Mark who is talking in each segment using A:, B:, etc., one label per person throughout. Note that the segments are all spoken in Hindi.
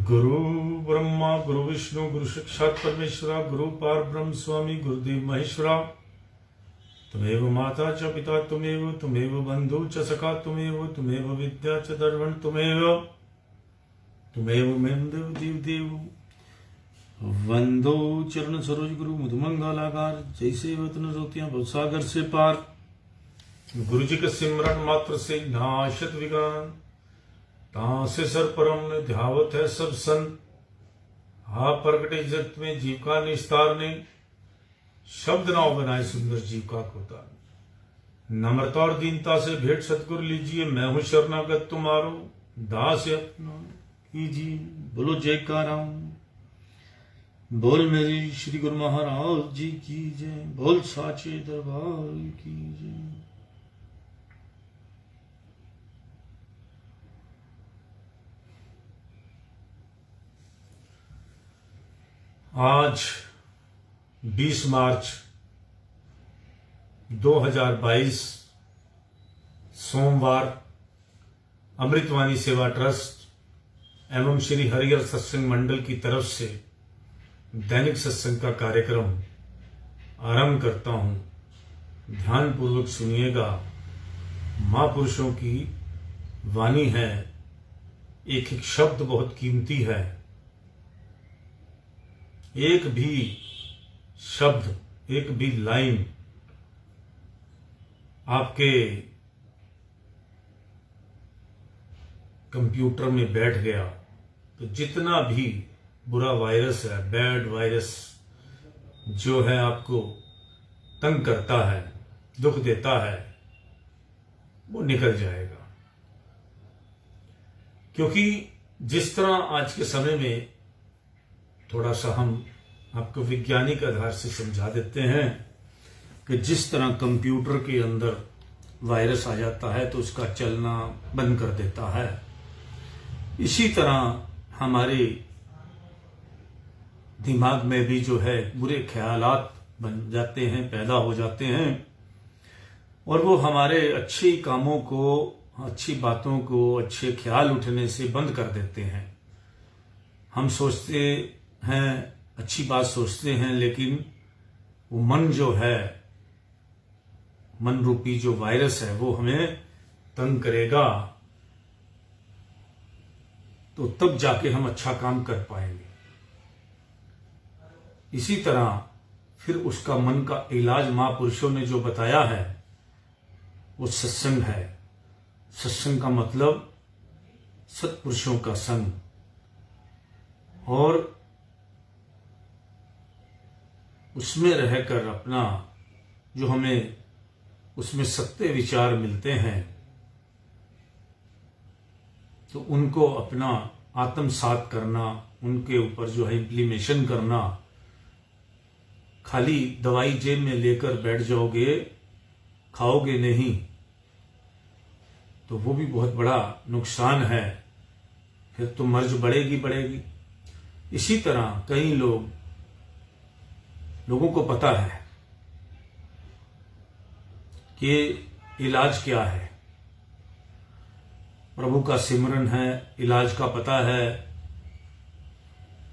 A: गुरु ब्रह्मा गुरु विष्णु गुरु साक्षात् परमेश्वरा गुरु पार ब्रह्म स्वामी गुरुदेव महेश्वरा। तुमेव माता च पिता तुमेव बंधु च सखा तुमेव विद्या च दर्वण तुमेव मेम देव देव देव। वंदो चरण सरोज गुरु मधुमंगलाकार जैसे वतन रोतियां भवसागर से पार। गुरु जी के सिमरन मात्र से नाशत विज्ञान तासे सर परम ने ध्यावत है सब संत। हा प्रगटे जगत में जीव का निस्तार ने शब्द नाव बनाए सुंदर जीव का कोतार। नम्रता और दीनता से भेंट सतगुरु लीजिए मैं हूं शरणागत तुम्हारो दास अपना कीजिए। बोलो जयकारा बोल मेरी श्री गुरु महाराज जी की जय। बोल साचे दरबार की जय। आज 20 मार्च 2022 सोमवार अमृतवाणी सेवा ट्रस्ट एवं श्री हरिहर सत्संग मंडल की तरफ से दैनिक सत्संग का कार्यक्रम आरंभ करता हूं। ध्यान पूर्वक सुनिएगा। महापुरुषों की वाणी है। एक एक शब्द बहुत कीमती है। एक भी शब्द एक भी लाइन आपके कंप्यूटर में बैठ गया तो जितना भी बुरा वायरस है, बैड वायरस जो है आपको तंग करता है, दुख देता है, वो निकल जाएगा। क्योंकि जिस तरह आज के समय में थोड़ा सा हम आपको वैज्ञानिक आधार से समझा देते हैं कि जिस तरह कंप्यूटर के अंदर वायरस आ जाता है तो उसका चलना बंद कर देता है, इसी तरह हमारे दिमाग में भी जो है बुरे ख्यालात बन जाते हैं, पैदा हो जाते हैं और वो हमारे अच्छे कामों को, अच्छी बातों को, अच्छे ख्याल उठने से बंद कर देते हैं। हम सोचते हैं, अच्छी बात सोचते हैं, लेकिन वो मन जो है, मन रूपी जो वायरस है वो हमें तंग करेगा तो तब जाके हम अच्छा काम कर पाएंगे। इसी तरह फिर उसका मन का इलाज महापुरुषों ने जो बताया है वो सत्संग है। सत्संग का मतलब सत्पुरुषों का संग, और उसमें रहकर अपना जो हमें उसमें सत्य विचार मिलते हैं तो उनको अपना आत्मसात करना, उनके ऊपर जो है इम्प्लीमेशन करना। खाली दवाई जेब में लेकर बैठ जाओगे, खाओगे नहीं, तो वो भी बहुत बड़ा नुकसान है। फिर तो मर्ज बढ़ेगी। इसी तरह कई लोगों को पता है कि इलाज क्या है। प्रभु का सिमरन है, इलाज का पता है,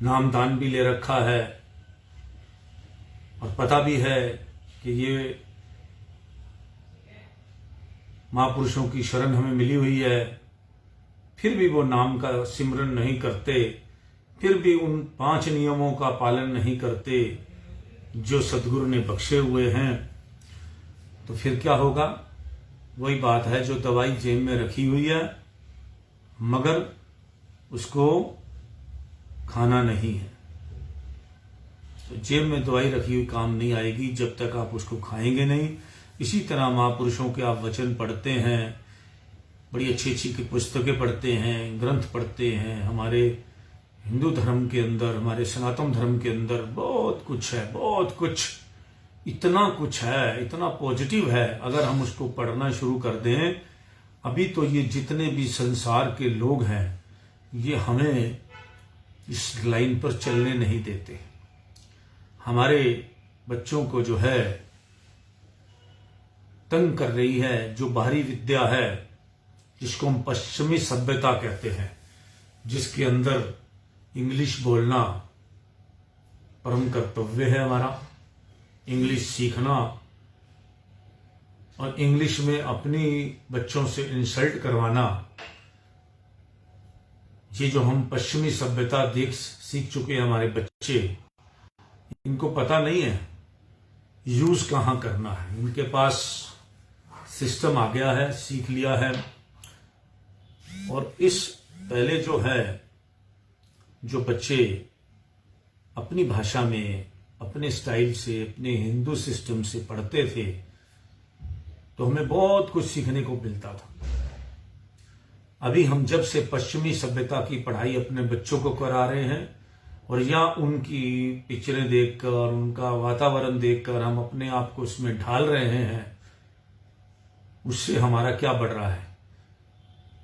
A: नाम दान भी ले रखा है और पता भी है कि ये महापुरुषों की शरण हमें मिली हुई है। फिर भी वो नाम का सिमरन नहीं करते, फिर भी उन 5 नियमों का पालन नहीं करते जो सदगुरु ने बख्शे हुए हैं। तो फिर क्या होगा? वही बात है, जो दवाई जेब में रखी हुई है मगर उसको खाना नहीं है। तो जेब में दवाई रखी हुई काम नहीं आएगी जब तक आप उसको खाएंगे नहीं। इसी तरह महापुरुषों के आप वचन पढ़ते हैं, बड़ी अच्छी अच्छी पुस्तकें पढ़ते हैं, ग्रंथ पढ़ते हैं। हमारे हिंदू धर्म के अंदर, हमारे सनातन धर्म के अंदर बहुत कुछ है, बहुत कुछ, इतना कुछ है, इतना पॉजिटिव है। अगर हम उसको पढ़ना शुरू कर दें, अभी तो ये जितने भी संसार के लोग हैं ये हमें इस लाइन पर चलने नहीं देते। हमारे बच्चों को जो है तंग कर रही है, जो बाहरी विद्या है, जिसको हम पश्चिमी सभ्यता कहते हैं, जिसके अंदर इंग्लिश बोलना परम कर्तव्य है हमारा, इंग्लिश सीखना, और इंग्लिश में अपनी बच्चों से इंसल्ट करवाना, ये जो हम पश्चिमी सभ्यता सीख चुके हैं हमारे बच्चे, इनको पता नहीं है यूज कहां करना है। इनके पास सिस्टम आ गया है, सीख लिया है। और इस पहले जो है, जो बच्चे अपनी भाषा में, अपने स्टाइल से, अपने हिंदू सिस्टम से पढ़ते थे तो हमें बहुत कुछ सीखने को मिलता था। अभी हम जब से पश्चिमी सभ्यता की पढ़ाई अपने बच्चों को करा रहे हैं, और या उनकी पिक्चरें देखकर, उनका वातावरण देखकर हम अपने आप को उसमें ढाल रहे हैं, उससे हमारा क्या बढ़ रहा है?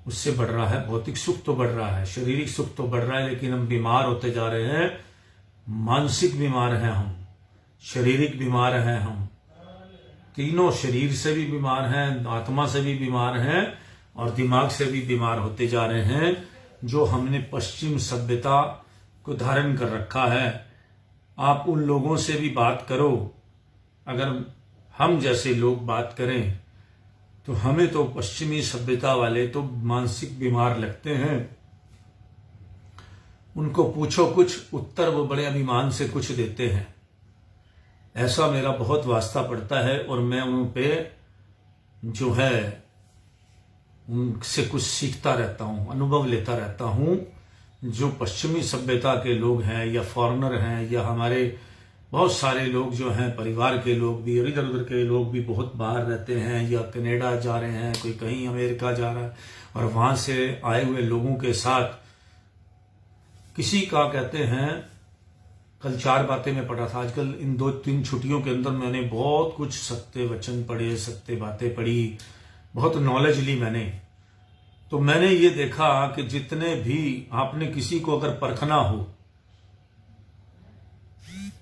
A: उससे बढ़ रहा है भौतिक सुख तो बढ़ रहा है, शारीरिक सुख तो बढ़ रहा है, लेकिन हम बीमार होते जा रहे हैं। मानसिक बीमार हैं हम, शारीरिक बीमार हैं हम, तीनों, शरीर से भी बीमार हैं, आत्मा से भी बीमार हैं और दिमाग से भी बीमार होते जा रहे हैं, जो हमने पश्चिम सभ्यता को धारण कर रखा है। आप उन लोगों से भी बात करो, अगर हम जैसे लोग बात करें तो हमें तो पश्चिमी सभ्यता वाले तो मानसिक बीमार लगते हैं। उनको पूछो कुछ, उत्तर वो बड़े अभिमान से कुछ देते हैं। ऐसा मेरा बहुत वास्ता पड़ता है और मैं उन पे जो है उनसे कुछ सीखता रहता हूं, अनुभव लेता रहता हूं। जो पश्चिमी सभ्यता के लोग हैं या फॉरेनर हैं, या हमारे बहुत सारे लोग जो हैं, परिवार के लोग भी और इधर उधर के लोग भी बहुत बाहर रहते हैं, या कनाडा जा रहे हैं, कोई कहीं अमेरिका जा रहा है, और वहां से आए हुए लोगों के साथ किसी का कहते हैं, कल 4 बातें मैं पढ़ा था, आजकल इन 2-3 छुट्टियों के अंदर मैंने बहुत कुछ सत्य वचन पढ़े, सत्य बातें पढ़ी, बहुत नॉलेज ली मैंने। तो मैंने ये देखा कि जितने भी आपने किसी को अगर परखना हो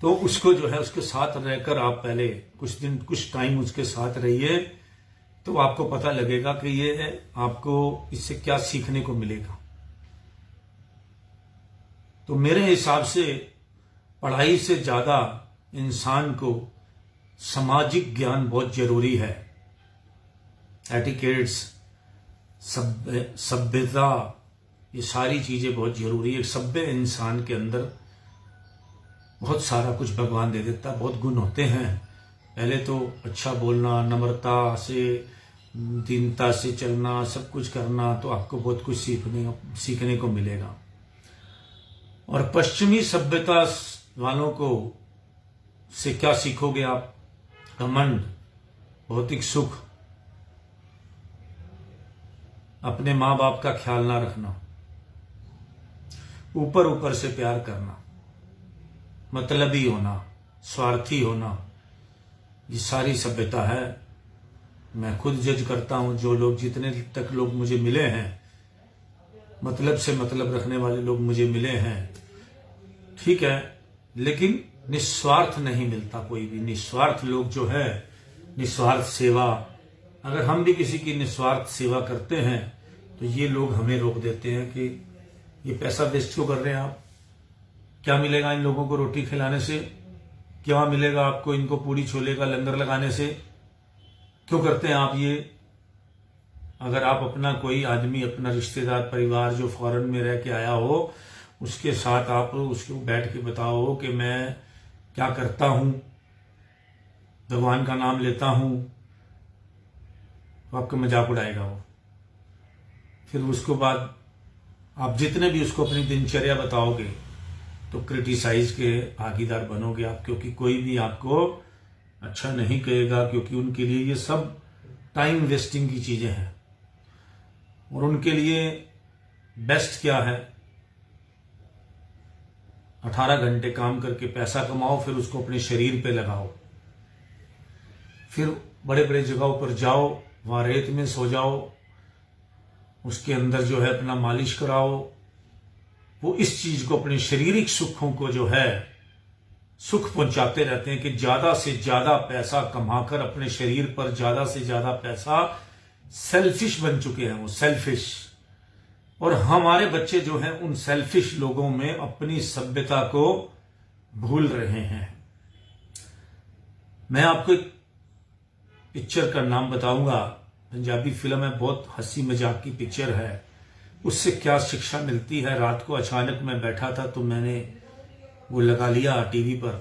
A: तो उसको जो है उसके साथ रहकर आप पहले कुछ दिन, कुछ टाइम उसके साथ रहिए, तो आपको पता लगेगा कि ये है, आपको इससे क्या सीखने को मिलेगा। तो मेरे हिसाब से पढ़ाई से ज्यादा इंसान को सामाजिक ज्ञान बहुत जरूरी है। एटिकेट्स, सभ्यता, ये सारी चीजें बहुत जरूरी है। एक सभ्य इंसान के अंदर बहुत सारा कुछ भगवान दे देता है, बहुत गुण होते हैं। पहले तो अच्छा बोलना, नम्रता से, दीनता से चलना, सब कुछ करना, तो आपको बहुत कुछ सीखने को मिलेगा। और पश्चिमी सभ्यता वालों को से क्या सीखोगे आप? घमंड, भौतिक सुख, अपने माँ बाप का ख्याल ना रखना, ऊपर ऊपर से प्यार करना, मतलबी होना, स्वार्थी होना, ये सारी सभ्यता है। मैं खुद जज करता हूं, जो लोग, जितने तक लोग मुझे मिले हैं, मतलब से मतलब रखने वाले लोग मुझे मिले हैं, ठीक है, लेकिन निस्वार्थ नहीं मिलता कोई भी। निस्वार्थ लोग जो है, निस्वार्थ सेवा, अगर हम भी किसी की निस्वार्थ सेवा करते हैं तो ये लोग हमें रोक देते हैं कि ये पैसा वेस्ट क्यों कर रहे हैं आप? क्या मिलेगा इन लोगों को रोटी खिलाने से? क्या मिलेगा आपको इनको पूरी छोले का लंगर लगाने से? क्यों करते हैं आप ये? अगर आप अपना कोई आदमी, अपना रिश्तेदार, परिवार जो फॉरेन में रह के आया हो, उसके साथ आप उसको बैठ के बताओ कि मैं क्या करता हूं, भगवान का नाम लेता हूं, तो आपका मजाक उड़ाएगा वो। फिर उसको बाद आप जितने भी उसको अपनी दिनचर्या बताओगे तो क्रिटिसाइज के भागीदार बनोगे आप, क्योंकि कोई भी आपको अच्छा नहीं कहेगा, क्योंकि उनके लिए ये सब टाइम वेस्टिंग की चीजें हैं। और उनके लिए बेस्ट क्या है, 18 घंटे काम करके पैसा कमाओ, फिर उसको अपने शरीर पे लगाओ, फिर बड़े बड़े जगहों पर जाओ, वहां रेत में सो जाओ, उसके अंदर जो है अपना मालिश कराओ। वो इस चीज को, अपने शारीरिक सुखों को जो है सुख पहुंचाते रहते हैं कि ज्यादा से ज्यादा पैसा कमाकर अपने शरीर पर ज्यादा से ज्यादा पैसा, सेल्फिश बन चुके हैं वो, सेल्फिश। और हमारे बच्चे जो हैं उन सेल्फिश लोगों में अपनी सभ्यता को भूल रहे हैं। मैं आपको एक पिक्चर का नाम बताऊंगा, पंजाबी फिल्म है, बहुत हंसी मजाक की पिक्चर है। उससे क्या शिक्षा मिलती है, रात को अचानक मैं बैठा था तो मैंने वो लगा लिया टीवी पर।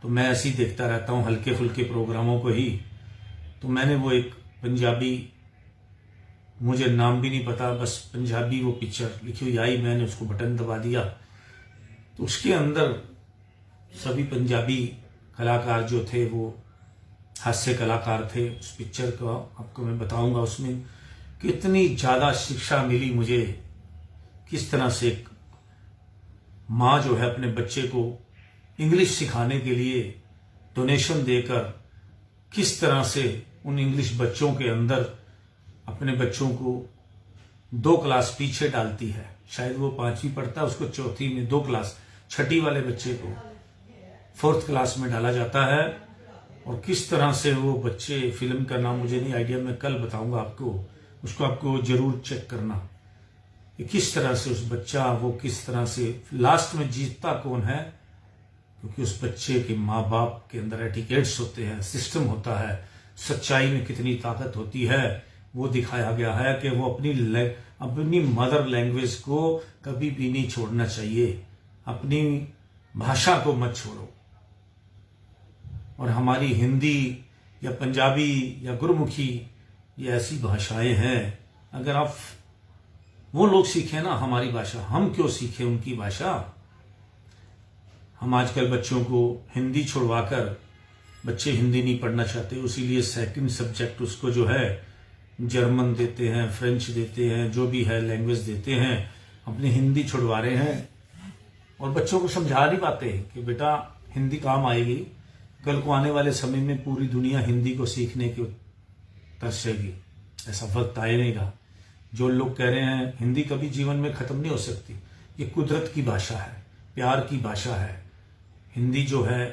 A: तो मैं ऐसे ही देखता रहता हूं हल्के फुल्के प्रोग्रामों को ही। तो मैंने वो एक पंजाबी, मुझे नाम भी नहीं पता, बस पंजाबी वो पिक्चर लिखी हुई आई, मैंने उसको बटन दबा दिया तो उसके अंदर सभी पंजाबी कलाकार जो थे वो हास्य कलाकार थे। उस पिक्चर को आपको मैं बताऊंगा, उसमें कितनी ज्यादा शिक्षा मिली मुझे, किस तरह से एक माँ जो है अपने बच्चे को इंग्लिश सिखाने के लिए डोनेशन देकर किस तरह से उन इंग्लिश बच्चों के अंदर अपने बच्चों को 2 क्लास पीछे डालती है। शायद वो 5वीं पढ़ता है, उसको 4थी में 2 क्लास, 6ठी वाले बच्चे को 4th क्लास में डाला जाता है। और किस तरह से वो बच्चे, फिल्म का नाम मुझे नहीं आइडिया, मैं कल बताऊंगा आपको, उसको आपको जरूर चेक करना कि किस तरह से उस बच्चा, वो किस तरह से लास्ट में जीतता कौन है, क्योंकि उस बच्चे के माँ बाप के अंदर एटिकेट्स होते हैं, सिस्टम होता है, सच्चाई में कितनी ताकत होती है वो दिखाया गया है कि वो अपनी मदर लैंग्वेज को कभी भी नहीं छोड़ना चाहिए, अपनी भाषा को मत छोड़ो। और हमारी हिंदी या पंजाबी या गुरमुखी ये ऐसी भाषाएं हैं, अगर आप वो लोग सीखें ना हमारी भाषा, हम क्यों सीखें उनकी भाषा। हम आजकल बच्चों को हिंदी छुड़वाकर, बच्चे हिंदी नहीं पढ़ना चाहते, इसीलिए सेकंड सब्जेक्ट उसको जो है जर्मन देते हैं, फ्रेंच देते हैं, जो भी है लैंग्वेज देते हैं, अपनी हिंदी छुड़वा रहे हैं। और बच्चों को समझा नहीं पाते कि बेटा हिंदी काम आएगी, कल को आने वाले समय में पूरी दुनिया हिंदी को सीखने की तरसेगी, ऐसा वक्त आएगा। जो लोग कह रहे हैं हिंदी कभी जीवन में खत्म नहीं हो सकती, ये कुदरत की भाषा है, प्यार की भाषा है। हिंदी जो है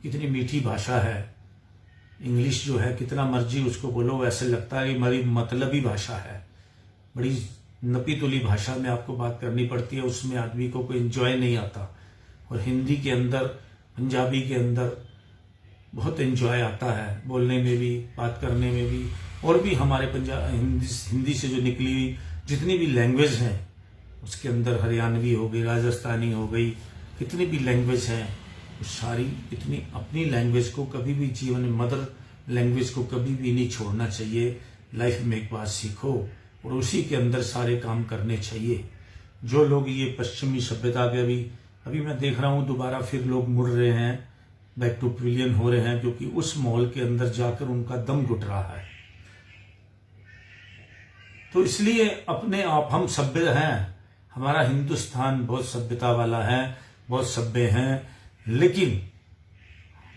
A: कितनी मीठी भाषा है, इंग्लिश जो है कितना मर्जी उसको बोलो वैसे लगता है हमारी मतलबी भाषा है, बड़ी नपी तुली भाषा में आपको बात करनी पड़ती है, उसमें आदमी को कोई एंजॉय नहीं आता। और हिंदी के अंदर, पंजाबी के अंदर बहुत एंजॉय आता है, बोलने में भी, बात करने में भी। और भी हमारे हिंदी से जो निकली हुई जितनी भी लैंग्वेज हैं उसके अंदर हरियाणवी हो गई, राजस्थानी हो गई, कितनी भी लैंग्वेज हैं, वो सारी इतनी अपनी लैंग्वेज को कभी भी जीवन में, मदर लैंग्वेज को कभी भी नहीं छोड़ना चाहिए। लाइफ में एक बार सीखो और उसी के अंदर सारे काम करने चाहिए। जो लोग ये पश्चिमी सभ्यता के अभी मैं देख रहा हूँ दोबारा फिर लोग मुड़ रहे हैं, बैक टू पिविलियन हो रहे हैं, क्योंकि उस माहौल के अंदर जाकर उनका दम घुट रहा है। तो इसलिए अपने आप हम सभ्य हैं, हमारा हिंदुस्तान बहुत सभ्यता वाला है, बहुत सभ्य हैं, लेकिन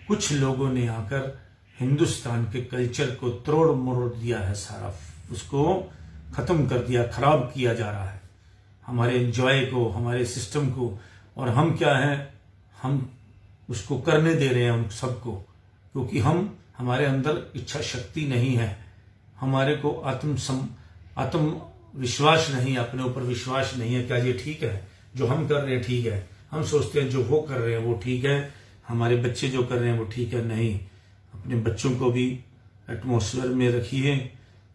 A: कुछ लोगों ने आकर हिंदुस्तान के कल्चर को तोड़ मरोड़ दिया है, सारा उसको खत्म कर दिया, खराब किया जा रहा है, हमारे एंजॉय को, हमारे सिस्टम को। और हम क्या हैं, हम उसको करने दे रहे हैं उन सबको, क्योंकि हमारे अंदर इच्छा शक्ति नहीं है, हमारे को आत्म विश्वास नहीं, अपने ऊपर विश्वास नहीं है। क्या ये ठीक है जो हम कर रहे हैं, ठीक है, हम सोचते हैं जो वो कर रहे हैं वो ठीक है, हमारे बच्चे जो कर रहे हैं वो ठीक है। नहीं, अपने बच्चों को भी एटमॉस्फेयर में रखिए।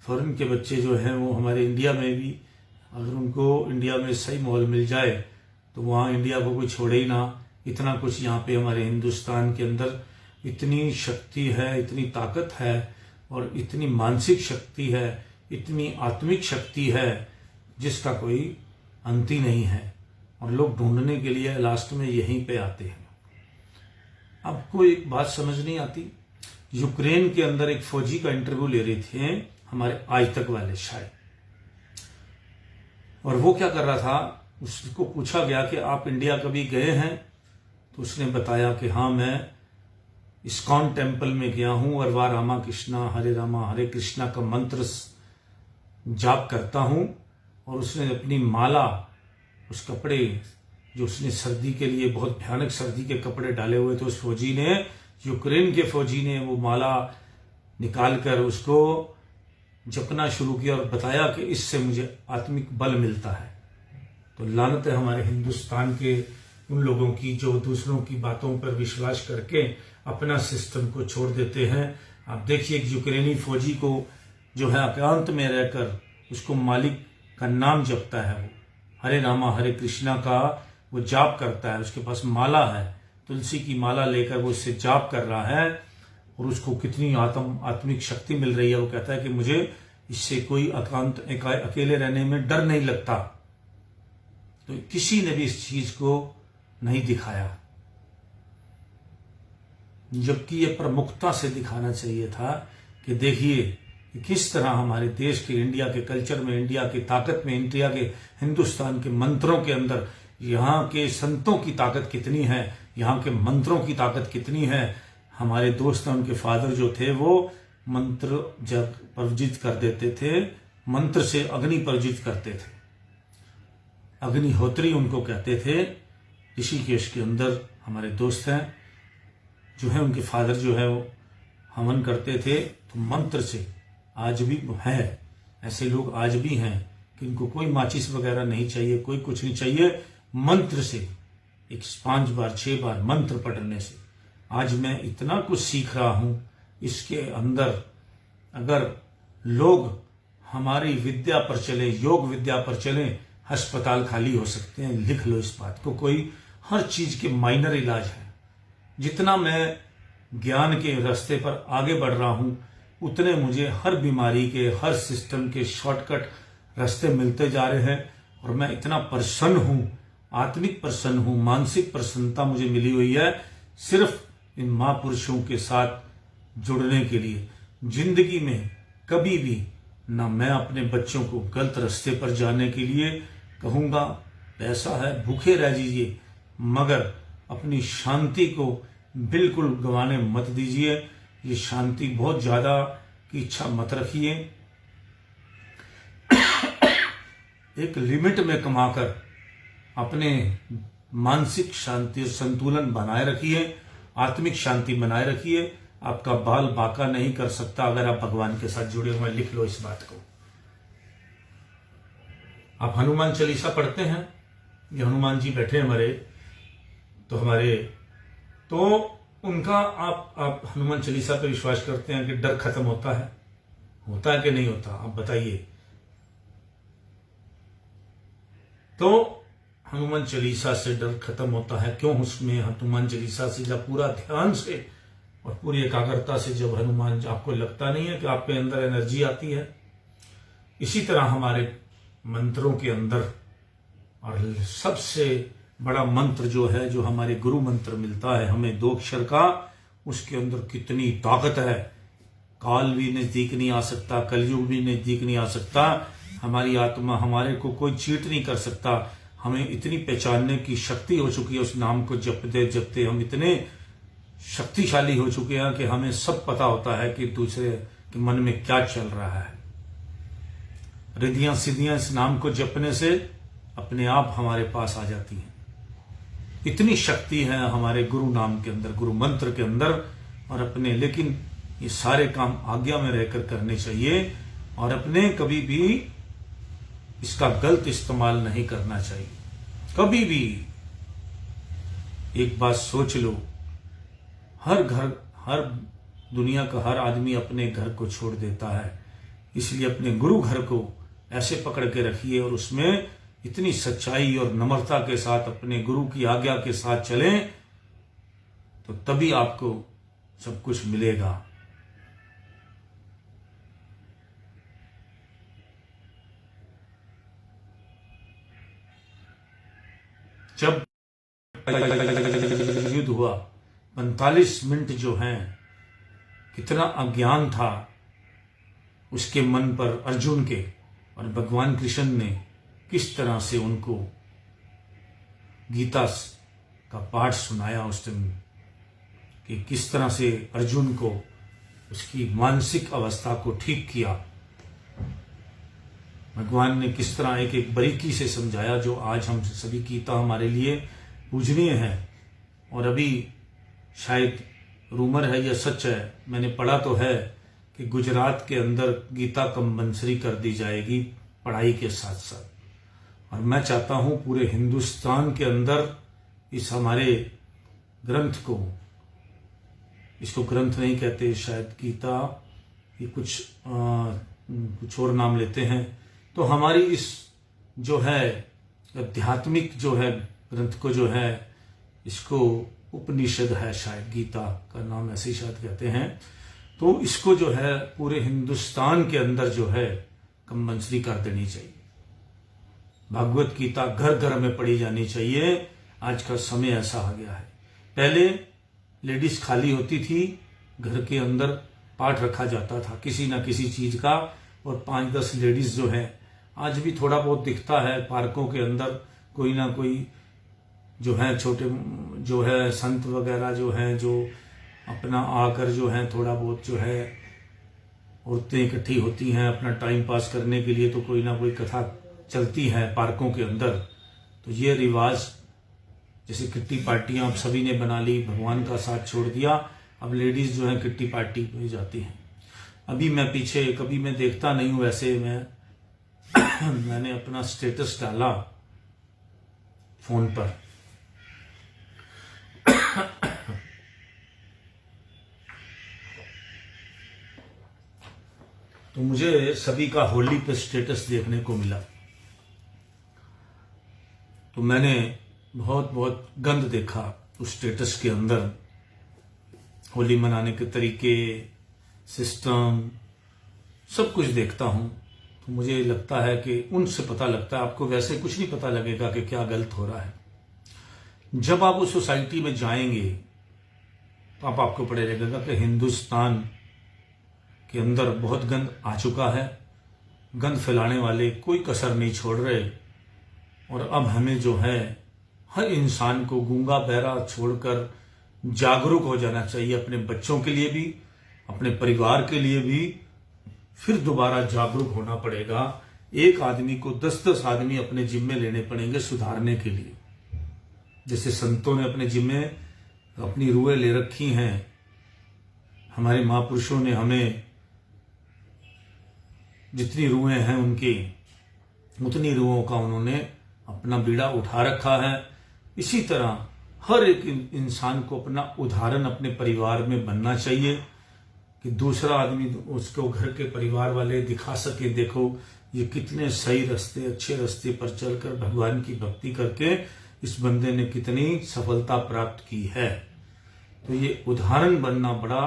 A: फॉरेन के बच्चे जो हैं वो हमारे इंडिया में भी, अगर उनको इंडिया में सही माहौल मिल जाए तो वहाँ इंडिया को कोई छोड़े ही ना। इतना कुछ यहाँ पे हमारे हिंदुस्तान के अंदर इतनी शक्ति है, इतनी ताकत है, और इतनी मानसिक शक्ति है, इतनी आत्मिक शक्ति है जिसका कोई अंत ही नहीं है। और लोग ढूंढने के लिए लास्ट में यहीं पे आते हैं। अब कोई एक बात समझ नहीं आती, यूक्रेन के अंदर एक फौजी का इंटरव्यू ले रहे थे हमारे आज तक वाले शायद, और वो क्या कर रहा था, उसको पूछा गया कि आप इंडिया कभी गए हैं, तो उसने बताया कि हाँ मैं इस्कॉन टेम्पल में गया हूं और वह रामा हरे कृष्णा का मंत्र जाप करता हूं। और उसने अपनी माला, उस कपड़े जो उसने सर्दी के लिए बहुत भयानक सर्दी के कपड़े डाले हुए थे, उस फौजी ने, यूक्रेन के फौजी ने वो माला निकालकर उसको जपना शुरू किया और बताया कि इससे मुझे आत्मिक बल मिलता है। तो लानत है हमारे हिंदुस्तान के उन लोगों की जो दूसरों की बातों पर विश्वास करके अपना सिस्टम को छोड़ देते हैं। आप देखिए, एक यूक्रेनी फौजी को जो है एकांत में रहकर उसको मालिक का नाम जपता है, वो हरे रामा हरे कृष्णा का वो जाप करता है, उसके पास माला है, तुलसी की माला लेकर वो उससे जाप कर रहा है और उसको कितनी आत्मिक शक्ति मिल रही है। वो कहता है कि मुझे इससे कोई अकेले रहने में डर नहीं लगता। तो किसी ने भी इस चीज को नहीं दिखाया, जबकि ये प्रमुखता से दिखाना चाहिए था कि देखिए कि किस तरह हमारे देश के, इंडिया के कल्चर में, इंडिया की ताकत में, इंडिया के हिंदुस्तान के मंत्रों के अंदर यहाँ के संतों की ताकत कितनी है, यहाँ के मंत्रों की ताकत कितनी है। हमारे दोस्त, उनके फादर जो थे वो मंत्र जब प्रवजित कर देते थे, मंत्र से अग्नि प्रवजित करते थे, अग्निहोत्री उनको कहते थे। ऋषिकेश के अंदर हमारे दोस्त हैं जो है, उनके फादर जो है वो हवन करते थे। तो मंत्र से आज भी है, ऐसे लोग आज भी हैं कि इनको कोई माचिस वगैरह नहीं चाहिए, कोई कुछ नहीं चाहिए, मंत्र से 5 बार 6 बार मंत्र पढ़ने से। आज मैं इतना कुछ सीख रहा हूं इसके अंदर। अगर लोग हमारी विद्या पर चले, योग विद्या पर चले, अस्पताल खाली हो सकते हैं। लिख लो इस बात को, कोई हर चीज के माइनर इलाज है। जितना मैं ज्ञान के रास्ते पर आगे बढ़ रहा हूं, उतने मुझे हर बीमारी के, हर सिस्टम के शॉर्टकट रास्ते मिलते जा रहे हैं। और मैं इतना प्रसन्न हूं, आत्मिक प्रसन्न हूं, मानसिक प्रसन्नता मुझे मिली हुई है सिर्फ इन महापुरुषों के साथ जुड़ने के लिए। जिंदगी में कभी भी ना मैं अपने बच्चों को गलत रास्ते पर जाने के लिए कहूंगा। पैसा है, भूखे रह जाइए, मगर अपनी शांति को बिल्कुल गंवाने मत दीजिए। ये शांति बहुत ज्यादा की इच्छा मत रखिए। एक लिमिट में कमाकर अपने मानसिक शांति और संतुलन बनाए रखिए, आत्मिक शांति बनाए रखिए। आपका बाल बाका नहीं कर सकता अगर आप भगवान के साथ जुड़े हुए। लिख लो इस बात को। आप हनुमान चालीसा पढ़ते हैं, ये हनुमान जी बैठे हमारे, तो उनका आप हनुमान चालीसा पे विश्वास करते हैं कि डर खत्म होता है कि नहीं होता? आप बताइए। तो हनुमान चालीसा से डर खत्म होता है क्यों? उसमें हनुमान चालीसा से जब पूरा ध्यान से और पूरी एकाग्रता से जब हनुमान, आपको लगता नहीं है कि आपके अंदर एनर्जी आती है। इसी तरह हमारे मंत्रों के अंदर, और सबसे बड़ा मंत्र जो है, जो हमारे गुरु मंत्र मिलता है हमें 2 अक्षर का, उसके अंदर कितनी ताकत है। काल भी नजदीक नहीं आ सकता, कलयुग भी नजदीक नहीं आ सकता। हमारी आत्मा, हमारे को कोई चीट नहीं कर सकता। हमें इतनी पहचानने की शक्ति हो चुकी है, उस नाम को जपते जपते हम इतने शक्तिशाली हो चुके हैं कि हमें सब पता होता है कि दूसरे के मन में क्या चल रहा है। रिद्धियां सिद्धियां इस नाम को जपने से अपने आप हमारे पास आ जाती हैं। इतनी शक्ति है हमारे गुरु नाम के अंदर, गुरु मंत्र के अंदर। और अपने, लेकिन ये सारे काम आज्ञा में रहकर करने चाहिए और अपने कभी भी इसका गलत इस्तेमाल नहीं करना चाहिए। कभी भी एक बात सोच लो, हर दुनिया का हर आदमी अपने घर को छोड़ देता है, इसलिए अपने गुरु घर को ऐसे पकड़ के रखिए और उसमें इतनी सच्चाई और नम्रता के साथ अपने गुरु की आज्ञा के साथ चलें, तो तभी आपको सब कुछ मिलेगा। जब युद्ध हुआ 45 मिनट जो हैं, कितना अज्ञान था उसके मन पर अर्जुन के, और भगवान कृष्ण ने किस तरह से उनको गीता का पाठ सुनाया उस दिन, कि किस तरह से अर्जुन को उसकी मानसिक अवस्था को ठीक किया। भगवान ने किस तरह एक एक बारीकी से समझाया, जो आज हम सभी गीता हमारे लिए पूजनीय है। और अभी शायद रूमर है या सच है, मैंने पढ़ा तो है कि गुजरात के अंदर गीता कंपलसरी कर दी जाएगी पढ़ाई के साथ साथ। और मैं चाहता हूं पूरे हिंदुस्तान के अंदर इस हमारे ग्रंथ को, इसको ग्रंथ नहीं कहते शायद, गीता, ये कुछ और नाम लेते हैं, तो हमारी इस जो है आध्यात्मिक जो है ग्रंथ को जो है, इसको उपनिषद है शायद, गीता का नाम ऐसे ही शायद कहते हैं, तो इसको जो है पूरे हिंदुस्तान के अंदर जो है कंपलसरी कर देनी चाहिए। भागवत गीता घर घर में पढ़ी जानी चाहिए। आज का समय ऐसा आ गया है। पहले लेडीज खाली होती थी, घर के अंदर पाठ रखा जाता था किसी ना किसी चीज का, और 5-10 लेडीज जो है, आज भी थोड़ा बहुत दिखता है पार्कों के अंदर, कोई ना कोई जो है छोटे जो है संत वगैरह जो हैं, जो अपना आकर जो है थोड़ा बहुत जो है औरतें इकट्ठी होती हैं अपना टाइम पास करने के लिए, तो कोई ना कोई कथा चलती है पार्कों के अंदर। तो ये रिवाज, जैसे किट्टी पार्टियां आप सभी ने बना ली, भगवान का साथ छोड़ दिया, अब लेडीज जो है किट्टी पार्टी में जाती हैं। अभी मैं पीछे कभी मैं देखता नहीं हूं वैसे, मैंने अपना स्टेटस डाला फोन पर, तो मुझे सभी का होली पे स्टेटस देखने को मिला, तो मैंने बहुत बहुत गंद देखा उस स्टेटस के अंदर। होली मनाने के तरीके, सिस्टम, सब कुछ देखता हूं, तो मुझे लगता है कि उनसे पता लगता है, आपको वैसे कुछ नहीं पता लगेगा कि क्या गलत हो रहा है। जब आप उस सोसाइटी में जाएंगे तो आपको पता लगेगा कि हिंदुस्तान के अंदर बहुत गंद आ चुका है। गंद फैलाने वाले कोई कसर नहीं छोड़ रहे, और अब हमें जो है हर इंसान को गूंगा बहरा छोड़कर जागरूक हो जाना चाहिए, अपने बच्चों के लिए भी, अपने परिवार के लिए भी। फिर दोबारा जागरूक होना पड़ेगा। एक आदमी को 10-10 आदमी अपने जिम्मे लेने पड़ेंगे सुधारने के लिए। जैसे संतों ने अपने जिम्मे अपनी रूहें ले रखी हैं, हमारे महापुरुषों ने हमें जितनी रूहें हैं उनकी, उतनी रूहों का उन्होंने अपना बीड़ा उठा रखा है। इसी तरह हर एक इंसान को अपना उदाहरण अपने परिवार में बनना चाहिए, कि दूसरा आदमी उसको घर के परिवार वाले दिखा सके, देखो ये कितने सही रास्ते, अच्छे रास्ते पर चलकर भगवान की भक्ति करके इस बंदे ने कितनी सफलता प्राप्त की है। तो ये उदाहरण बनना बड़ा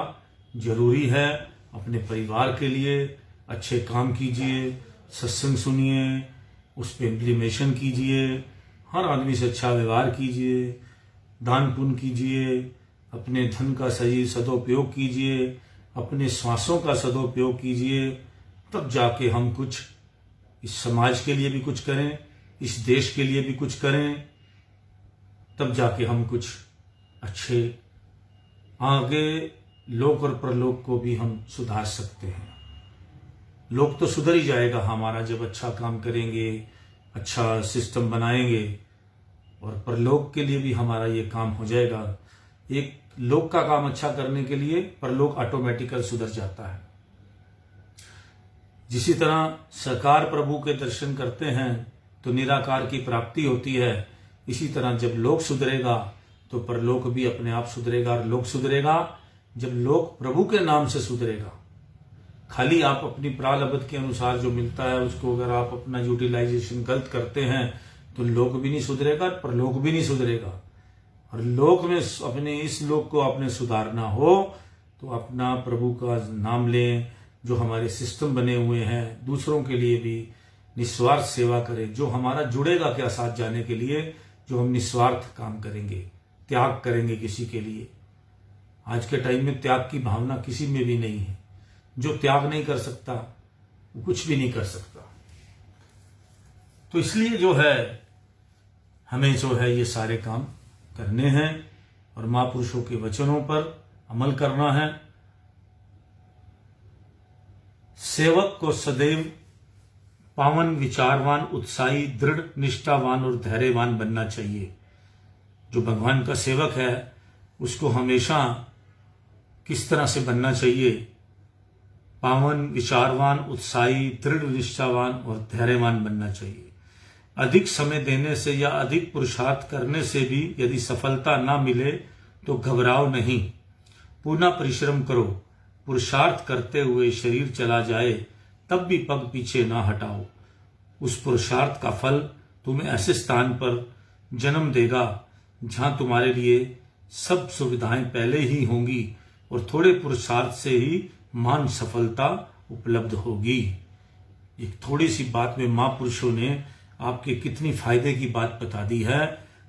A: जरूरी है अपने परिवार के लिए। अच्छे काम कीजिए, सत्संग सुनिए, उस पर इम्प्लीमेशन कीजिए, हर आदमी से अच्छा व्यवहार कीजिए, दान पुण्य कीजिए, अपने धन का सही सदुपयोग कीजिए, अपने श्वासों का सदुपयोग कीजिए, तब जाके हम कुछ इस समाज के लिए भी कुछ करें, इस देश के लिए भी कुछ करें, तब जाके हम कुछ अच्छे आगे लोक और परलोक को भी हम सुधार सकते हैं। लोक तो सुधर ही जाएगा हमारा जब अच्छा काम करेंगे, अच्छा सिस्टम बनाएंगे, और परलोक के लिए भी हमारा ये काम हो जाएगा। एक लोक का काम अच्छा करने के लिए परलोक ऑटोमेटिकल सुधर जाता है। जिसी तरह साकार प्रभु के दर्शन करते हैं तो निराकार की प्राप्ति होती है, इसी तरह जब लोक सुधरेगा तो परलोक भी अपने आप सुधरेगा। और लोक सुधरेगा जब लोक प्रभु के नाम से सुधरेगा। खाली आप अपनी प्रारब्ध के अनुसार जो मिलता है उसको अगर आप अपना यूटिलाइजेशन गलत करते हैं तो लोक भी नहीं सुधरेगा, परलोक भी नहीं सुधरेगा। और लोक में अपने इस लोक को आपने सुधारना हो तो अपना प्रभु का नाम लें। जो हमारे सिस्टम बने हुए हैं दूसरों के लिए भी निस्वार्थ सेवा करें। जो हमारा जुड़ेगा क्या साथ जाने के लिए, जो हम निस्वार्थ काम करेंगे, त्याग करेंगे किसी के लिए। आज के टाइम में त्याग की भावना किसी में भी नहीं है। जो त्याग नहीं कर सकता वो कुछ भी नहीं कर सकता। तो इसलिए जो है हमें जो है ये सारे काम करने हैं और महापुरुषों के वचनों पर अमल करना है। सेवक को सदैव पावन, विचारवान, उत्साही, दृढ़, निष्ठावान और धैर्यवान बनना चाहिए। जो भगवान का सेवक है उसको हमेशा किस तरह से बनना चाहिए? पावन, विचारवान, उत्साही, दृढ़, निष्ठावान और धैर्यवान बनना चाहिए। अधिक समय देने से या अधिक पुरुषार्थ करने से भी यदि सफलता ना मिले तो घबराओ नहीं, पुनः परिश्रम करो। पुरुषार्थ करते हुए शरीर चला जाए तब भी पग पीछे ना हटाओ। उस पुरुषार्थ का फल तुम्हें ऐसे स्थान पर जन्म देगा जहां तुम्हारे लिए सब सुविधाएं पहले ही होंगी और थोड़े पुरुषार्थ से ही महान सफलता उपलब्ध होगी। एक थोड़ी सी बात में महापुरुषों ने आपके कितनी फायदे की बात बता दी है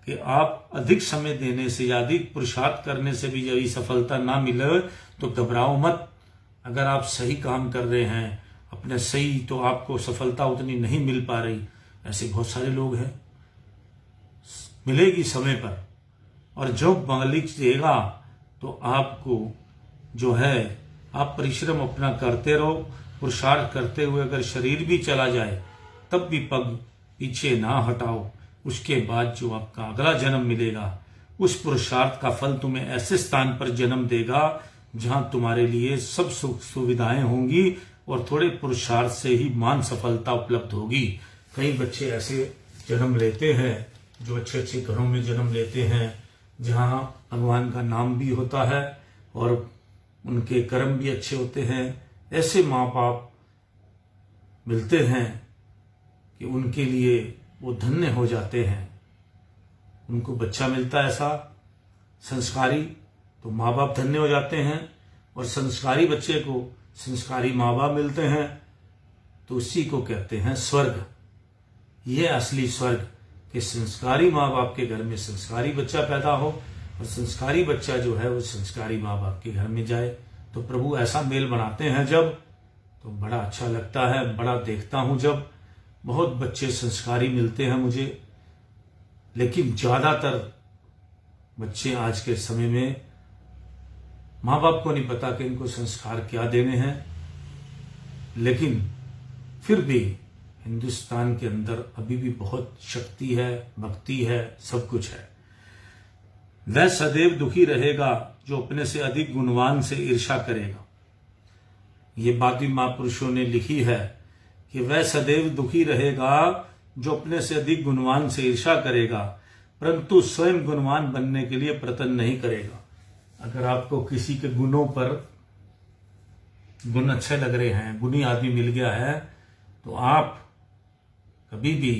A: कि आप अधिक समय देने से या अधिक पुरुषार्थ करने से भी यदि सफलता ना मिले तो घबराओ मत। अगर आप सही काम कर रहे हैं अपने सही, तो आपको सफलता उतनी नहीं मिल पा रही। ऐसे बहुत सारे लोग हैं, मिलेगी समय पर। और जब मालिक देगा तो आपको जो है आप परिश्रम अपना करते रहो। पुरुषार्थ करते हुए अगर शरीर भी चला जाए तब भी पग पीछे ना हटाओ। उसके बाद जो आपका अगला जन्म मिलेगा उस पुरुषार्थ का फल तुम्हें ऐसे स्थान पर जन्म देगा जहां तुम्हारे लिए सब सुख सुविधाएं होंगी और थोड़े पुरुषार्थ से ही महान सफलता उपलब्ध होगी। कई बच्चे ऐसे जन्म लेते हैं जो अच्छे अच्छे घरों में जन्म लेते हैं जहां भगवान का नाम भी होता है और उनके कर्म भी अच्छे होते हैं। ऐसे माँ बाप मिलते हैं कि उनके लिए वो धन्य हो जाते हैं। उनको बच्चा मिलता है ऐसा संस्कारी, तो माँ बाप धन्य हो जाते हैं। और संस्कारी बच्चे को संस्कारी माँ बाप मिलते हैं तो उसी को कहते हैं स्वर्ग। ये असली स्वर्ग कि संस्कारी माँ बाप के घर में संस्कारी बच्चा पैदा हो और संस्कारी बच्चा जो है वो संस्कारी माँ बाप के घर में जाए। तो प्रभु ऐसा मेल बनाते हैं जब, तो बड़ा अच्छा लगता है। बड़ा देखता हूं जब बहुत बच्चे संस्कारी मिलते हैं मुझे। लेकिन ज्यादातर बच्चे आज के समय में माँ बाप को नहीं पता कि इनको संस्कार क्या देने हैं। लेकिन फिर भी हिंदुस्तान के अंदर अभी भी बहुत शक्ति है, भक्ति है, सब कुछ है। वह सदैव दुखी रहेगा जो अपने से अधिक गुणवान से ईर्ष्या करेगा। ये बात भी महापुरुषों ने लिखी है कि वह सदैव दुखी रहेगा जो अपने से अधिक गुणवान से ईर्ष्या करेगा, परंतु स्वयं गुणवान बनने के लिए प्रयत्न नहीं करेगा। अगर आपको किसी के गुणों पर गुण अच्छे लग रहे हैं, गुणी आदमी मिल गया है, तो आप कभी भी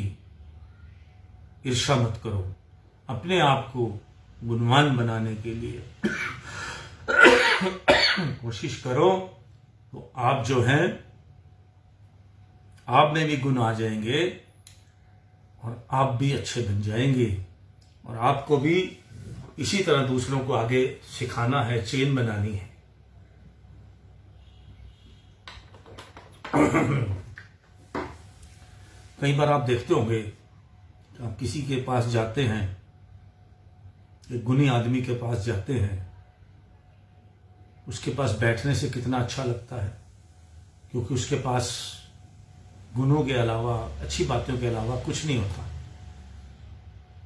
A: ईर्ष्या मत करो। अपने आप को गुणवान बनाने के लिए कोशिश करो, तो आप जो हैं आप में भी गुण आ जाएंगे और आप भी अच्छे बन जाएंगे। और आपको भी इसी तरह दूसरों को आगे सिखाना है, चेन बनानी है। कई बार आप देखते होंगे कि आप किसी के पास जाते हैं, एक गुणी आदमी के पास जाते हैं, उसके पास बैठने से कितना अच्छा लगता है, क्योंकि उसके पास गुणों के अलावा, अच्छी बातों के अलावा कुछ नहीं होता।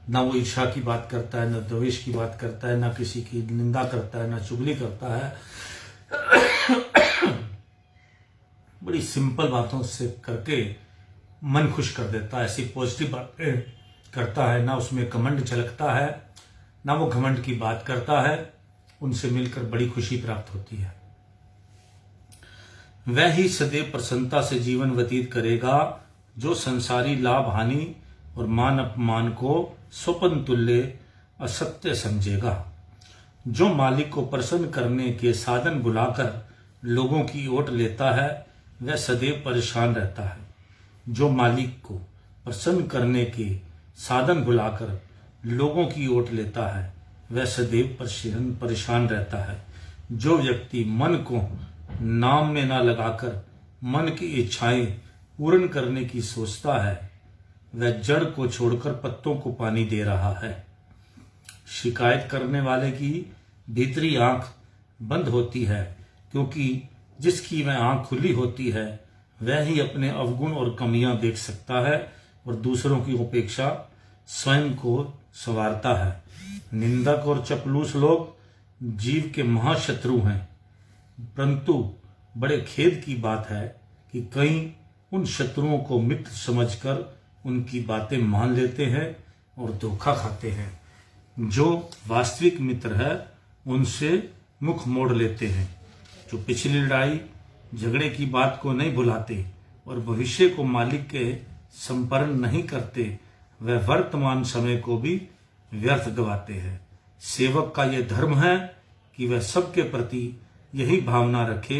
A: ना वो ईर्ष्या की बात करता है, ना द्वेष की बात करता है, ना किसी की निंदा करता है, ना चुगली करता है। बड़ी सिंपल बातों से करके मन खुश कर देता है। ऐसी पॉजिटिव बातें करता है, ना उसमें घमंड झलकता है, ना वो घमंड की बात करता है। उनसे मिलकर बड़ी खुशी प्राप्त होती है। वह ही सदैव प्रसन्नता से जीवन व्यतीत करेगा जो संसारी लाभ हानि और मान अपमान को स्वप्न तुल्य असत्य समझेगा। जो मालिक को प्रसन्न करने के साधन बुलाकर लोगों की ओट लेता है वह सदैव परेशान रहता है। जो मालिक को प्रसन्न करने के साधन बुलाकर लोगों की ओट लेता है वह सदैव परेशान रहता है। जो व्यक्ति मन को नाम में न लगाकर मन की इच्छाएं पूर्ण करने की सोचता है वह जड़ को छोड़कर पत्तों को पानी दे रहा है। शिकायत करने वाले की भीतरी आंख बंद होती है, क्योंकि जिसकी वह आंख खुली होती है वह ही अपने अवगुण और कमियां देख सकता है और दूसरों की अपेक्षा स्वयं को संवारता है। निंदक और चपलूस लोग जीव के महाशत्रु हैं, परंतु बड़े खेद की बात है कि कई उन शत्रुओं को मित्र समझकर उनकी बातें मान लेते हैं और धोखा खाते हैं। जो वास्तविक मित्र है उनसे मुख मोड़ लेते हैं, जो पिछली लड़ाई झगड़े की बात को नहीं भुलाते और भविष्य को मालिक के संपर्ण नहीं करते, वह वर्तमान समय को भी व्यर्थ गवाते हैं। सेवक का यह धर्म है कि वह सबके प्रति यही भावना रखे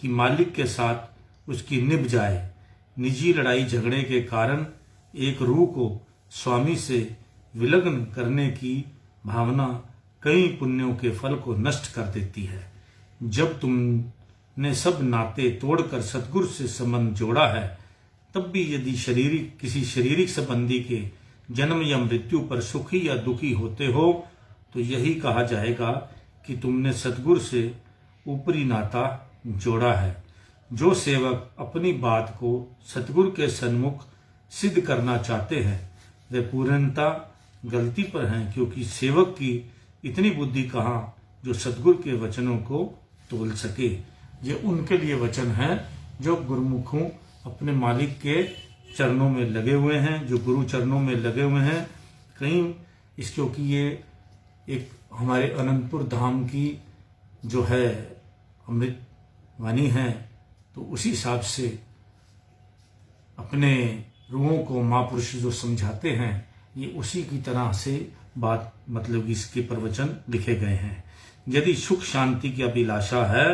A: कि मालिक के साथ उसकी निभ जाए। निजी लड़ाई झगड़े के कारण एक रूह को स्वामी से विलग्न करने की भावना कई पुण्यों के फल को नष्ट कर देती है। जब तुमने सब नाते तोड़कर सतगुरु से संबंध जोड़ा है, तब भी यदि किसी शारीरिक संबंधी के जन्म या मृत्यु पर सुखी या दुखी होते हो तो यही कहा जाएगा कि तुमने सतगुरु से ऊपरी नाता जोड़ा है। जो सेवक अपनी बात को सतगुरु के सन्मुख सिद्ध करना चाहते हैं वे पूर्णता गलती पर हैं, क्योंकि सेवक की इतनी बुद्धि कहाँ जो सतगुरु के वचनों को तोल सके। ये उनके लिए वचन है जो गुरुमुखों अपने मालिक के चरणों में लगे हुए हैं, जो गुरु चरणों में लगे हुए हैं। कहीं इस क्योंकि ये एक हमारे अनंतपुर धाम की जो है अमृत वाणी है, तो उसी हिसाब से अपने रूहों को महापुरुष जो समझाते हैं ये उसी की तरह से बात मतलब इसके प्रवचन लिखे गए हैं। यदि सुख शांति की अभिलाषा है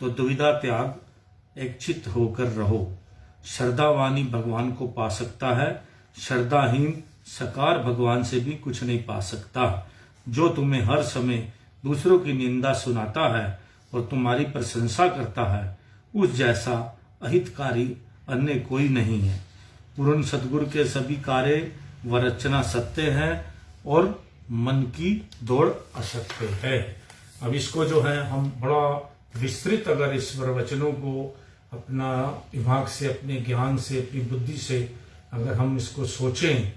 A: तो दुविधा त्याग एक चित्त होकर रहो। श्रद्धावानी भगवान को पा सकता है, श्रद्धाहीन सकार भगवान से भी कुछ नहीं पा सकता। जो तुम्हें हर समय दूसरों की निंदा सुनाता है और तुम्हारी प्रशंसा करता है, उस जैसा अहितकारी अन्य कोई नहीं है। पूर्ण सतगुरु के सभी कार्य व रचना सत्य है और मन की दौड़ असत्य है। अब इसको जो है हम बड़ा विस्तृत अगर इस प्रवचनों को अपना दिमाग से, अपने ज्ञान से, अपनी बुद्धि से अगर हम इसको सोचें,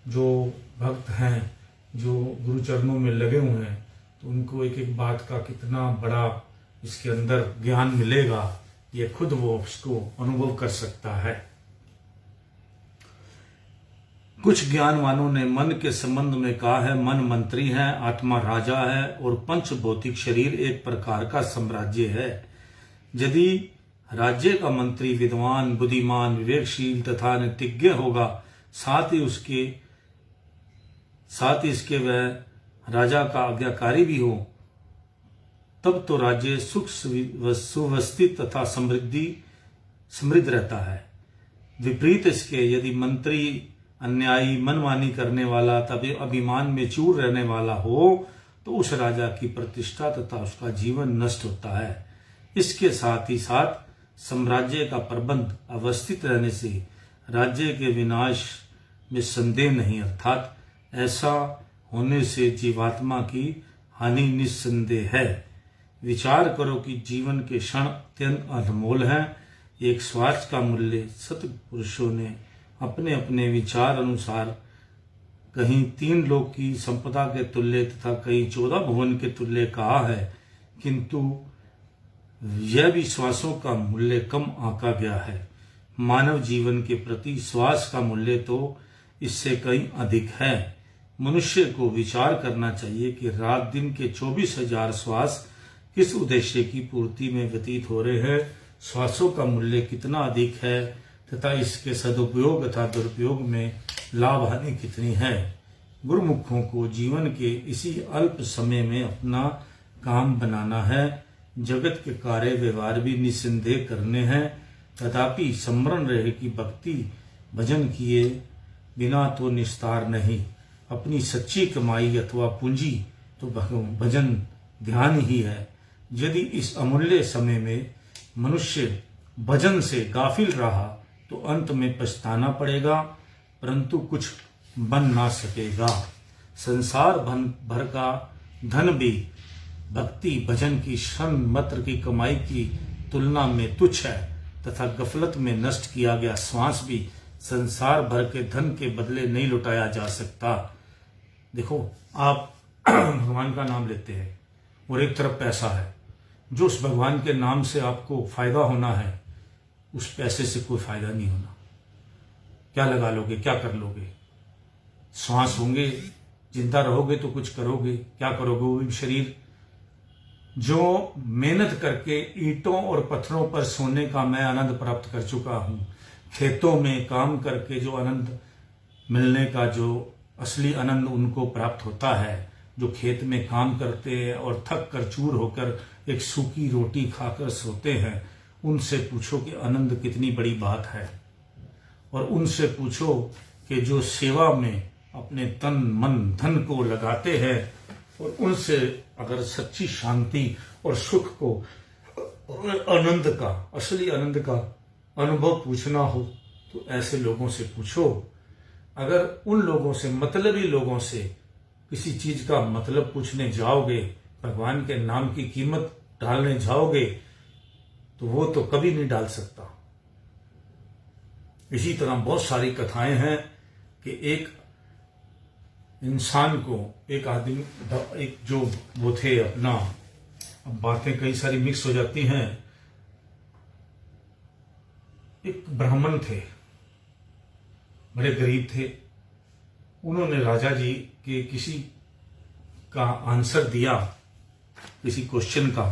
A: जो भक्त हैं जो गुरु चरणों में लगे हुए हैं, तो उनको एक एक बात का कितना बड़ा इसके अंदर ज्ञान मिलेगा, ये खुद वो उसको अनुभव कर सकता है। कुछ ज्ञानवानों ने मन के संबंध में कहा है मन मंत्री है, आत्मा राजा है और पंच भौतिक शरीर एक प्रकार का साम्राज्य है। यदि राज्य का मंत्री विद्वान, बुद्धिमान, विवेकशील तथा नीतिज्ञ होगा, साथ ही इसके वह राजा का आज्ञाकारी भी हो, तब तो राज्य सुख सुव्यवस्थित तथा समृद्ध रहता है। विपरीत इसके यदि मंत्री अन्यायी, मनमानी करने वाला, तभी अभिमान में चूर रहने वाला हो, तो उस राजा की प्रतिष्ठा तथा उसका जीवन नष्ट होता है। इसके साथ ही साथ साम्राज्य का प्रबंध अवस्थित रहने से राज्य के विनाश में संदेह नहीं, अर्थात ऐसा होने से जीवात्मा की हानि निस्संदेह है। विचार करो कि जीवन के क्षण अत्यंत अनमोल हैं। एक श्वास का मूल्य सत्पुरुषों ने अपने अपने विचार अनुसार कहीं 3 लोक की संपदा के तुल्य तथा कहीं 14 भुवन के तुल्य कहा है, किंतु यह भी श्वासों का मूल्य कम आंका गया है। मानव जीवन के प्रति श्वास का मूल्य तो इससे कहीं अधिक है। मनुष्य को विचार करना चाहिए कि रात दिन के 24,000 श्वास किस उद्देश्य की पूर्ति में व्यतीत हो रहे हैं, श्वासों का मूल्य कितना अधिक है तथा इसके सदुपयोग तथा दुरुपयोग में लाभ हानि कितनी है। गुरुमुखों को जीवन के इसी अल्प समय में अपना काम बनाना है। जगत के कार्य व्यवहार भी निस्संदेह करने हैं, तथापि स्मरण रहे कि भक्ति भजन किए बिना तो निस्तार नहीं। अपनी सच्ची कमाई अथवा पूंजी तो भजन ध्यान ही है। यदि इस अमूल्य समय में मनुष्य भजन से गाफिल रहा तो अंत में पछताना पड़ेगा, परंतु कुछ बन ना सकेगा। संसार भर का धन भी भक्ति भजन की क्षण मात्र की कमाई की तुलना में तुच्छ है, तथा गफलत में नष्ट किया गया श्वास भी संसार भर के धन के बदले नहीं लुटाया जा सकता। देखो, आप भगवान का नाम लेते हैं और एक तरफ पैसा है, जो उस भगवान के नाम से आपको फायदा होना है, उस पैसे से कोई फायदा नहीं होना। क्या लगा लोगे, क्या कर लोगे? श्वास होंगे, जिंदा रहोगे तो कुछ करोगे, क्या करोगे? वो भी शरीर जो मेहनत करके ईंटों और पत्थरों पर सोने का मैं आनंद प्राप्त कर चुका हूं, खेतों में काम करके जो आनंद मिलने का जो असली आनंद उनको प्राप्त होता है, जो खेत में काम करते हैं और थक कर चूर होकर एक सूखी रोटी खाकर सोते हैं, उनसे पूछो कि आनंद कितनी बड़ी बात है। और उनसे पूछो कि जो सेवा में अपने तन मन धन को लगाते हैं और उनसे अगर सच्ची शांति और सुख को आनंद का, असली आनंद का अनुभव पूछना हो तो ऐसे लोगों से पूछो। अगर उन लोगों से, मतलबी लोगों से किसी चीज का मतलब पूछने जाओगे, भगवान के नाम की कीमत डालने जाओगे, तो वो तो कभी नहीं डाल सकता। इसी तरह बहुत सारी कथाएं हैं कि एक इंसान को, एक आदमी, एक जो वो थे अपना, अब बातें कई सारी मिक्स हो जाती हैं। एक ब्राह्मण थे, बड़े गरीब थे। उन्होंने राजा जी के किसी का आंसर दिया, किसी क्वेश्चन का,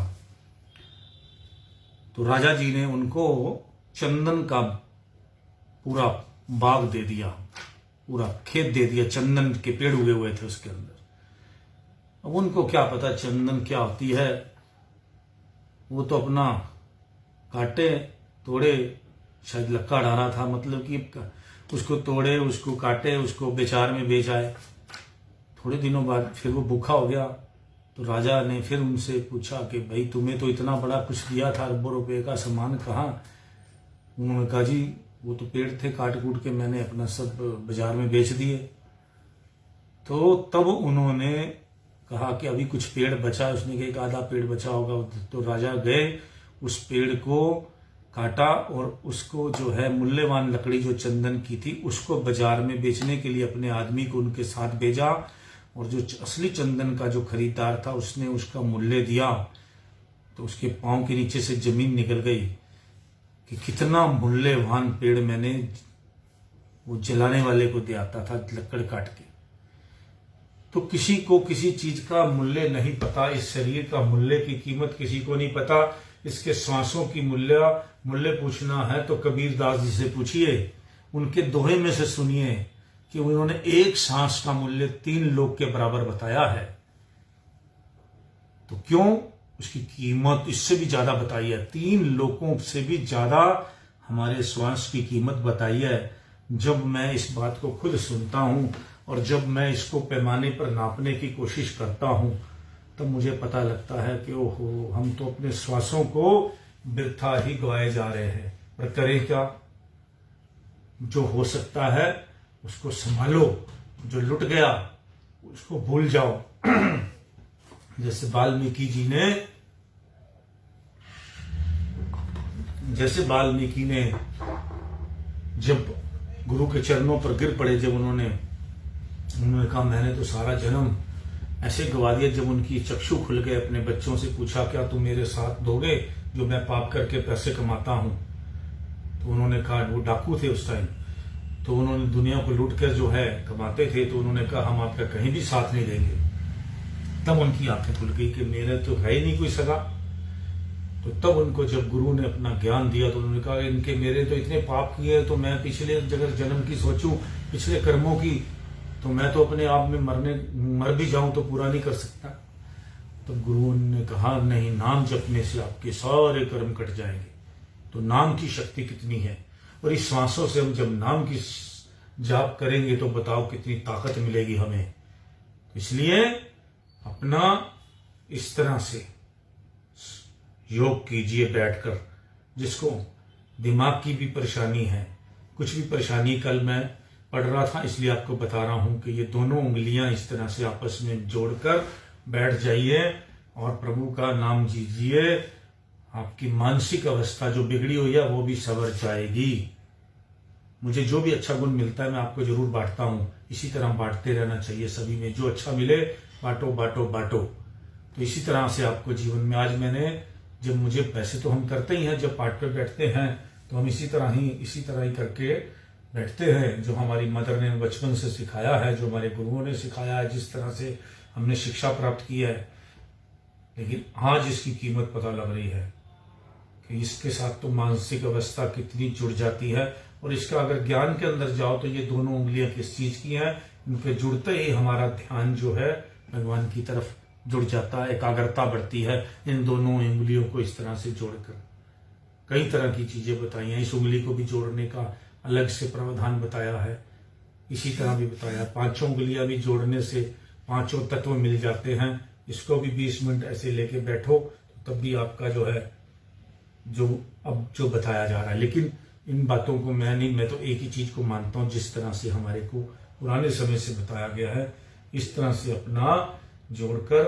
A: तो राजा जी ने उनको चंदन का पूरा बाग दे दिया, पूरा खेत दे दिया। चंदन के पेड़ उगे हुए थे उसके अंदर। अब उनको क्या पता चंदन क्या होती है, वो तो अपना काटे तोड़े, शायद लक्का डाला था, मतलब कि उसको तोड़े, उसको काटे, उसको बेचार में बेच आए। थोड़े दिनों बाद फिर वो भूखा हो गया, तो राजा ने फिर उनसे पूछा कि भाई तुम्हें तो इतना बड़ा कुछ दिया था, अरबों रुपए का सामान, कहाँ? उन्होंने कहा जी वो तो पेड़ थे, काट कूट के मैंने अपना सब बाजार में बेच दिए। तो तब उन्होंने कहा कि अभी कुछ पेड़ बचा, उसने कहा एक आधा पेड़ बचा होगा। तो राजा गए, उस पेड़ को काटा और उसको जो है मूल्यवान लकड़ी जो चंदन की थी उसको बाजार में बेचने के लिए अपने आदमी को उनके साथ भेजा। और जो असली चंदन का जो खरीदार था उसने उसका मूल्य दिया, तो उसके पांव के नीचे से जमीन निकल गई कि कितना मूल्यवान पेड़ मैंने वो जलाने वाले को दिया था लकड़ काट के। तो किसी को किसी चीज का मूल्य नहीं पता, इस शरीर का मूल्य की कीमत किसी को नहीं पता। इसके श्वासों की मूल्य पूछना है तो कबीर दास जी से पूछिए, उनके दोहे में से सुनिए कि उन्होंने एक सांस का मूल्य 3 लोग के बराबर बताया है। तो क्यों? उसकी कीमत इससे भी ज्यादा बताई है, 3 लोगों से भी ज्यादा हमारे श्वास की कीमत बताई है। जब मैं इस बात को खुद सुनता हूं और जब मैं इसको पैमाने पर नापने की कोशिश करता हूं, तब मुझे पता लगता है कि ओहो, हम तो अपने श्वासों को वृथा ही गवाए जा रहे हैं। पर करें क्या? जो हो सकता है उसको संभालो, जो लुट गया उसको भूल जाओ। जैसे वाल्मीकि ने जब गुरु के चरणों पर गिर पड़े, जब उन्होंने कहा मैंने तो सारा जन्म ऐसे गवा दिया। जब उनकी चक्षु खुल गए, अपने बच्चों से पूछा क्या तुम मेरे साथ दोगे जो मैं पाप करके पैसे कमाता हूं? तो उन्होंने कहा, वो डाकू थे उस टाइम, तो उन्होंने दुनिया को लूट कर जो है कमाते थे, तो उन्होंने कहा हम आपका कहीं भी साथ नहीं देंगे। तब उनकी आंखें खुल गई कि मेरे तो है ही नहीं कोई सगा। तो तब उनको जब गुरु ने अपना ज्ञान दिया तो उन्होंने कहा इनके मेरे तो इतने पाप किए, तो मैं पिछले अगर जन्म की सोचूं, पिछले कर्मों की, तो मैं तो अपने आप में मर भी जाऊं तो पूरा नहीं कर सकता। तो गुरु ने कहा नहीं, नाम जपने से आपके सारे कर्म कट जाएंगे। तो नाम की शक्ति कितनी है, और इस श्वासों से हम जब नाम की जाप करेंगे तो बताओ कितनी ताकत मिलेगी हमें। इसलिए अपना इस तरह से योग कीजिए बैठकर। जिसको दिमाग की भी परेशानी है, कुछ भी परेशानी, कल मैं पढ़ रहा था इसलिए आपको बता रहा हूं कि ये दोनों उंगलियां इस तरह से आपस में जोड़कर बैठ जाइए और प्रभु का नाम लीजिए। आपकी मानसिक अवस्था जो बिगड़ी हुई है वो भी संवर जाएगी। मुझे जो भी अच्छा गुण मिलता है मैं आपको जरूर बांटता हूं, इसी तरह बांटते रहना चाहिए। सभी में जो अच्छा मिले बांटो बांटो बांटो। तो इसी तरह से आपको जीवन में, आज मैंने जब मुझे, वैसे तो हम करते ही हैं जब पाठ पे बैठते हैं तो हम इसी तरह ही करके बैठते हैं, जो हमारी मदर ने बचपन से सिखाया है, जो हमारे गुरुओं ने सिखाया है, जिस तरह से हमने शिक्षा प्राप्त की है। लेकिन आज इसकी कीमत पता लग रही है कि इसके साथ तो मानसिक अवस्था कितनी जुड़ जाती है। और इसका अगर ज्ञान के अंदर जाओ तो ये दोनों उंगलियां किस चीज की हैं, इनके जुड़ते ही हमारा ध्यान जो है भगवान की तरफ जुड़ जाता है, एकाग्रता बढ़ती है। इन दोनों उंगलियों को इस तरह से जोड़कर कई तरह की चीजें बताई हैं। इस उंगली को भी जोड़ने का अलग से प्रावधान बताया है, इसी तरह भी बताया। पांचों उंगलियां भी जोड़ने से पांचों तत्व मिल जाते हैं। इसको भी 20 मिनट ऐसे लेके बैठो तो तब भी आपका जो है जो बताया जा रहा है। लेकिन इन बातों को मैं तो एक ही चीज को मानता हूं, जिस तरह से हमारे को पुराने समय से बताया गया है, इस तरह से अपना जोड़कर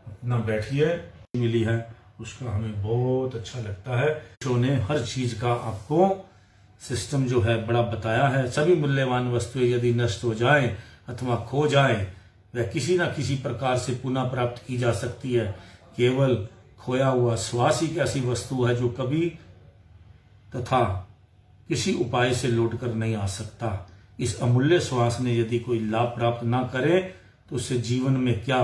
A: अपना बैठिए। मिली है उसका हमें बहुत अच्छा लगता है। शो ने हर चीज का आपको सिस्टम जो है बड़ा बताया है। सभी मूल्यवान वस्तुएं यदि नष्ट हो जाएं अथवा खो जाएं, वह किसी न किसी प्रकार से पुनः प्राप्त की जा सकती है। केवल खोया हुआ श्वास ही एक ऐसी वस्तु है जो कभी तथा किसी उपाय से लौट कर नहीं आ सकता। इस अमूल्य श्वास ने यदि कोई लाभ प्राप्त ना करे तो उससे जीवन में क्या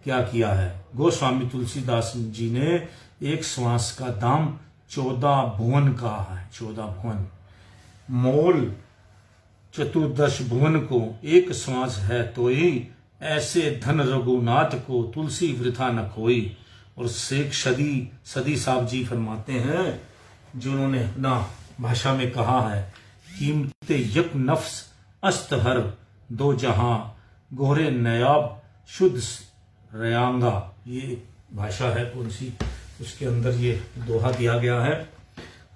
A: क्या किया है। गोस्वामी तुलसीदास जी ने एक श्वास का दाम 14 भुवन कहा है। 14 भुवन मोल 14 भुवन को एक श्वास है तो ही, ऐसे धन रघुनाथ को तुलसी वृथा न खोई। और शेख सदी साहब जी फरमाते हैं, जिन्होंने अपना भाषा में कहा है, कीमते यक नफ्स अस्त हर दो जहां, गोरे नयाब शुद्ध रयांगा। ये भाषा है कौन सी, उसके अंदर ये दोहा दिया गया है।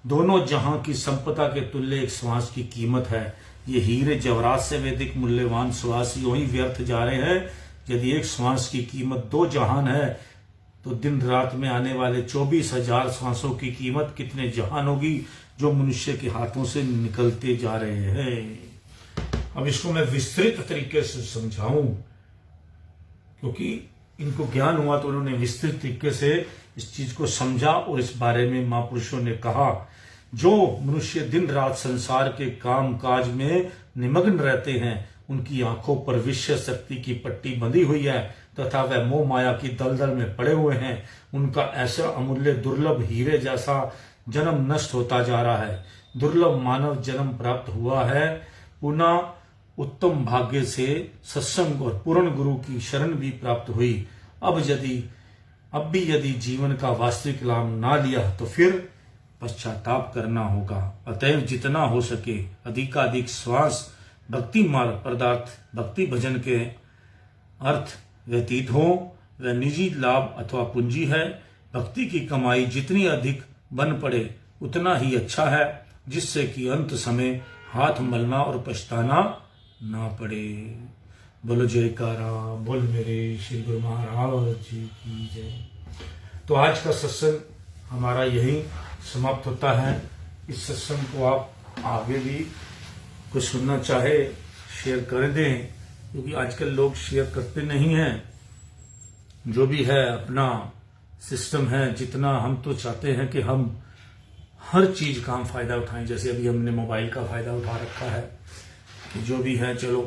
A: दोनों जहां की संपदा के तुल्य एक श्वास की कीमत है। ये हीरे जवाहरात से वैदिक मूल्यवान श्वास यूं ही व्यर्थ जा रहे हैं। यदि एक श्वास की कीमत 2 जहान है तो दिन रात में आने वाले 24,000 श्वासों की कीमत कितने जहान होगी जो मनुष्य के हाथों से निकलते जा रहे हैं। अब इसको मैं विस्तृत तरीके से समझाऊं, क्योंकि इनको ज्ञान हुआ तो उन्होंने विस्तृत तरीके से इस चीज को समझा। और इस बारे में महापुरुषों ने कहा, जो मनुष्य दिन रात संसार के काम काज में निमग्न रहते हैं, उनकी आंखों पर विषय शक्ति की पट्टी बंधी हुई है तथा वह मोह माया की दलदल में पड़े हुए हैं। उनका ऐसा अमूल्य दुर्लभ हीरे जैसा जन्म नष्ट होता जा रहा है। दुर्लभ मानव जन्म प्राप्त हुआ है। पुनः उत्तम भाग्य से सत्संग और पूर्ण गुरु की शरण भी प्राप्त हुई। अब भी यदि जीवन का वास्तविक लाभ ना लिया तो फिर पश्चाताप करना होगा। अतएव जितना हो सके अधिकाधिक श्वास भक्ति मार्ग पदार्थ भक्ति भजन के अर्थ व्यतीत हो। वह निजी लाभ अथवा पूंजी है। भक्ति की कमाई जितनी अधिक बन पड़े उतना ही अच्छा है, जिससे कि अंत समय हाथ मलना और पछताना ना पड़े। बोलो जयकारा, बोल मेरे श्री गुरु महाराज जी की जय। तो आज का सत्संग हमारा यही समाप्त होता है। इस सत्संग को आप आगे भी कुछ सुनना चाहे शेयर कर दें, क्योंकि आजकल लोग शेयर करते नहीं हैं। जो भी है अपना सिस्टम है, जितना हम तो चाहते हैं कि हम हर चीज का हम फायदा उठाएं। जैसे अभी हमने मोबाइल का फायदा उठा रखा है कि जो भी है, चलो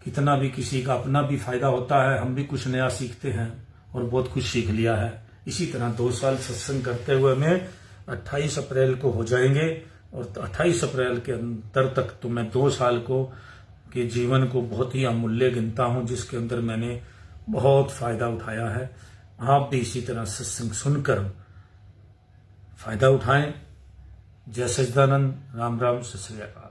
A: कितना भी किसी का अपना भी फायदा होता है, हम भी कुछ नया सीखते हैं और बहुत कुछ सीख लिया है। इसी तरह 2 साल सत्संग करते हुए में 28 अप्रैल को हो जाएंगे और 28 अप्रैल के अंतर तक तो मैं 2 साल को के जीवन को बहुत ही अमूल्य गिनता हूं, जिसके अंदर मैंने बहुत फायदा उठाया है। आप भी इसी तरह सत्संग सुनकर फायदा उठाएं। जय सच्चिदानंद। राम राम, सत श्री अकाल।